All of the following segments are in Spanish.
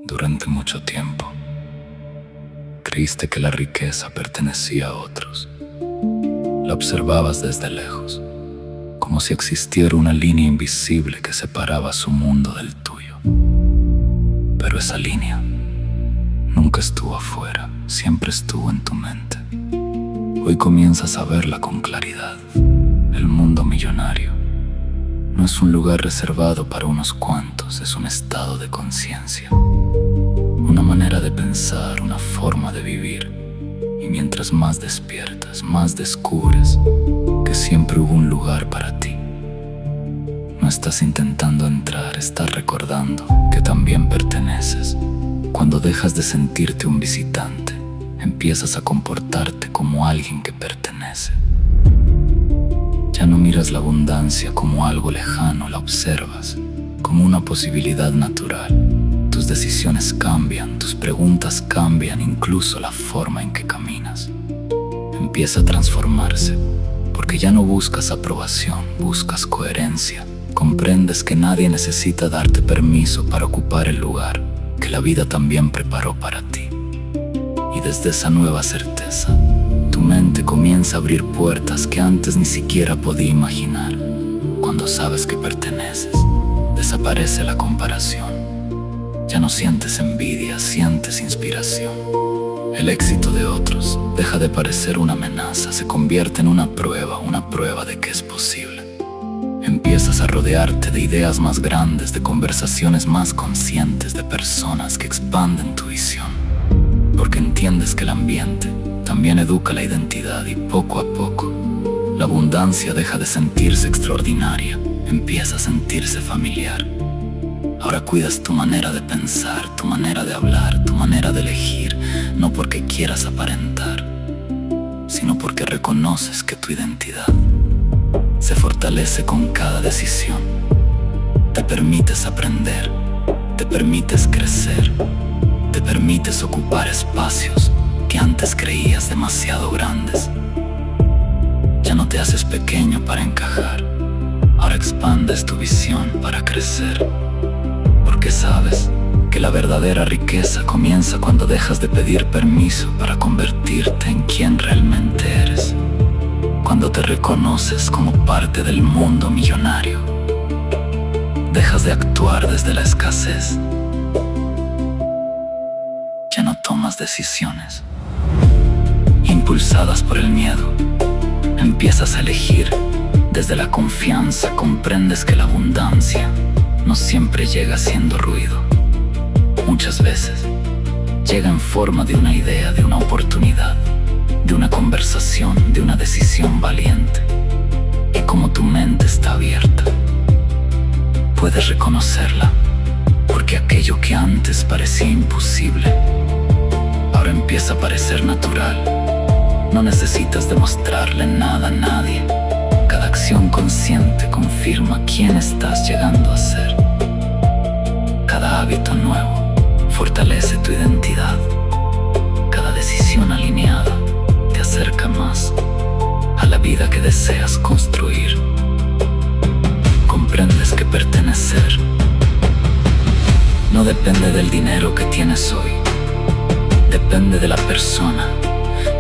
Durante mucho tiempo, creíste que la riqueza pertenecía a otros. La observabas desde lejos, como si existiera una línea invisible que separaba su mundo del tuyo. Pero esa línea nunca estuvo afuera, siempre estuvo en tu mente. Hoy comienzas a verla con claridad. El mundo millonario no es un lugar reservado para unos cuantos, es un estado de conciencia, una manera de pensar, una forma de vivir. Y mientras más despiertas, más descubres que siempre hubo un lugar para ti. No estás intentando entrar, estás recordando que también perteneces. Cuando dejas de sentirte un visitante, empiezas a comportarte como alguien que pertenece. Ya no miras la abundancia como algo lejano, la observas como una posibilidad natural. Tus decisiones cambian, tus preguntas cambian, incluso la forma en que caminas empieza a transformarse, porque ya no buscas aprobación, buscas coherencia. Comprendes que nadie necesita darte permiso para ocupar el lugar que la vida también preparó para ti. Y desde esa nueva certeza, tu mente comienza a abrir puertas que antes ni siquiera podía imaginar. Cuando sabes que perteneces, desaparece la comparación. Ya no sientes envidia, sientes inspiración. El éxito de otros deja de parecer una amenaza, se convierte en una prueba de que es posible. Empiezas a rodearte de ideas más grandes, de conversaciones más conscientes, de personas que expanden tu visión. Porque entiendes que el ambiente también educa la identidad y poco a poco la abundancia deja de sentirse extraordinaria, empieza a sentirse familiar. Ahora cuidas tu manera de pensar, tu manera de hablar, tu manera de elegir, no porque quieras aparentar, sino porque reconoces que tu identidad se fortalece con cada decisión. Te permites aprender, te permites crecer, te permites ocupar espacios que antes creías demasiado grandes. Ya no te haces pequeño para encajar, ahora expandes tu visión para crecer. Porque sabes que la verdadera riqueza comienza cuando dejas de pedir permiso para convertirte en quien realmente eres. Cuando te reconoces como parte del mundo millonario, dejas de actuar desde la escasez. Ya no tomas decisiones impulsadas por el miedo. Empiezas a elegir desde la confianza. Comprendes que la abundancia no siempre llega haciendo ruido. Muchas veces llega en forma de una idea, de una oportunidad, de una conversación, de una decisión valiente. Y como tu mente está abierta, puedes reconocerla, porque aquello que antes parecía imposible, ahora empieza a parecer natural. No necesitas demostrarle nada a nadie. Cada acción consciente confirma quién estás llegando a ser. Cada hábito nuevo fortalece tu identidad. Cada decisión alineada te acerca más a la vida que deseas construir. Comprendes que pertenecer no depende del dinero que tienes hoy. Depende de la persona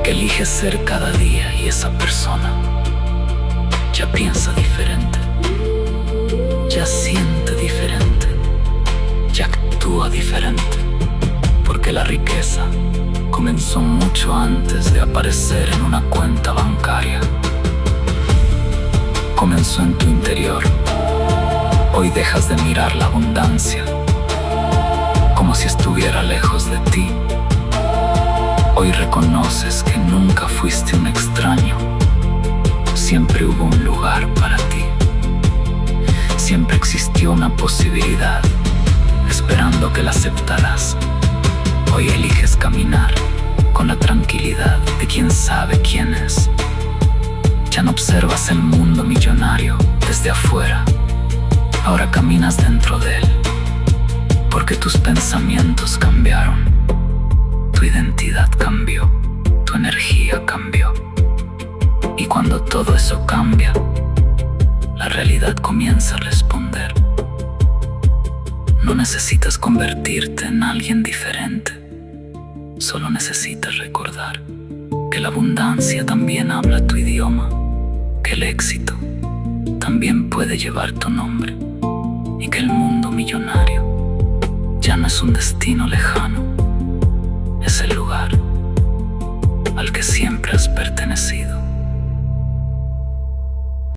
que eliges ser cada día, y esa persona ya piensa diferente, ya siente diferente, ya actúa diferente, porque la riqueza comenzó mucho antes de aparecer en una cuenta bancaria. Comenzó en tu interior. Hoy dejas de mirar la abundancia como si estuviera lejos de ti. Hoy reconoces que nunca fuiste un extraño. Siempre hubo un lugar para ti. Siempre existió una posibilidad, esperando que la aceptaras. Hoy eliges caminar con la tranquilidad de quien sabe quién es. Ya no observas el mundo millonario desde afuera. Ahora caminas dentro de él, porque tus pensamientos cambiaron. Tu identidad cambió, tu energía cambió. Y cuando todo eso cambia, la realidad comienza a responder. No necesitas convertirte en alguien diferente. Solo necesitas recordar que la abundancia también habla tu idioma, que el éxito también puede llevar tu nombre y que el mundo millonario ya no es un destino lejano,